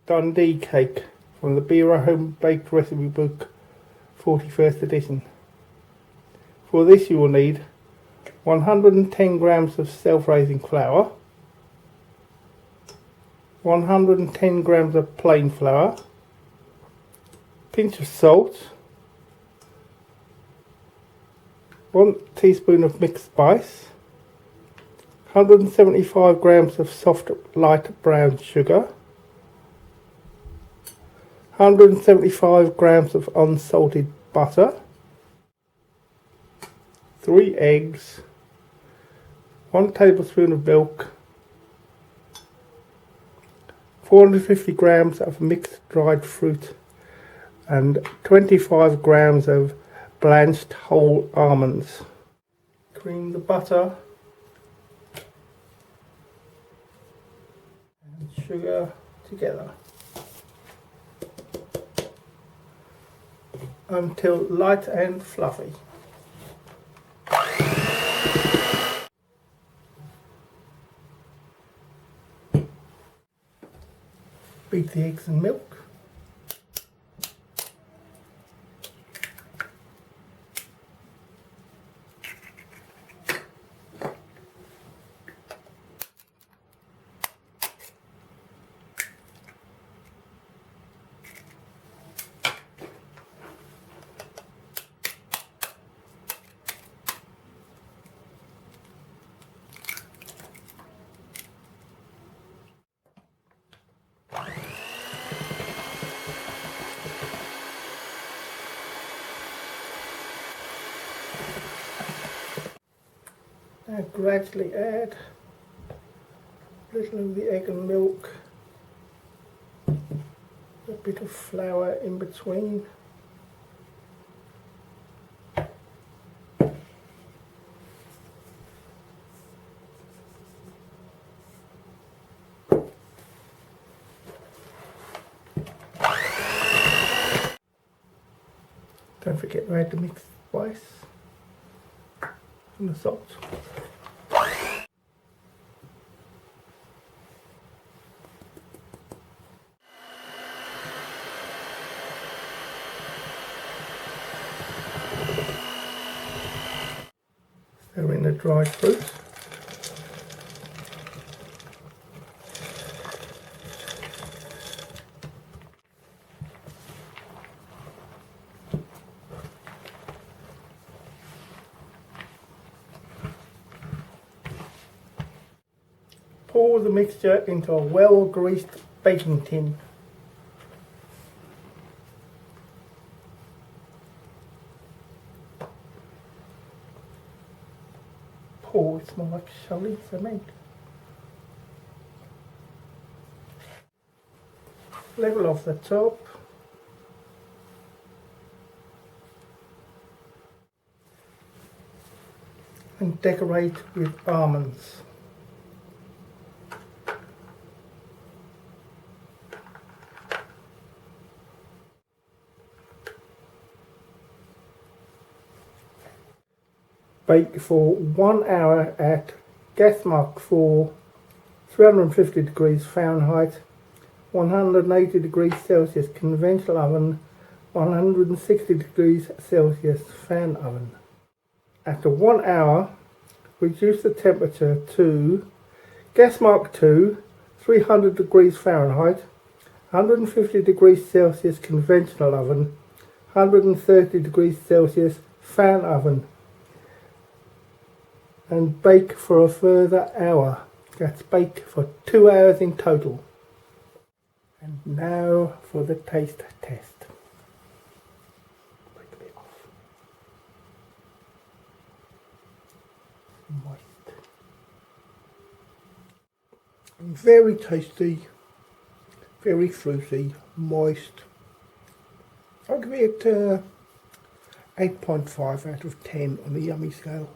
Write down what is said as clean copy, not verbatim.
Dundee cake from the Bira Home Baked Recipe Book 41st edition. For this you will need 110 grams of self-raising flour, 110 grams of plain flour, pinch of salt, 1 teaspoon of mixed spice, 175 grams of soft light brown sugar, 175 grams of unsalted butter, 3 eggs, 1 tablespoon of milk, 450 grams of mixed dried fruit and 25 grams of blanched whole almonds. Cream the butter and sugar together until light and fluffy. Beat the eggs and milk. Now gradually add a little of the egg and milk, a bit of flour in between. Don't forget to add the mixed spice and the salt. Stir in the dried fruit. Pour the mixture into a well-greased baking tin. Pour, it's more like Shelly cement. Level off the top. And decorate with almonds. Bake for 1 hour at gas mark for 350 degrees Fahrenheit, 180 degrees Celsius conventional oven, 160 degrees Celsius fan oven. After 1 hour, reduce the temperature to gas mark 2, 300 degrees Fahrenheit, 150 degrees Celsius conventional oven, 130 degrees Celsius fan oven, and bake for a further hour. That's baked for 2 hours in total. And now for the taste test. Break a bit off. Moist. Very tasty, very fruity, moist. I'll give it 8.5 out of 10 on the yummy scale.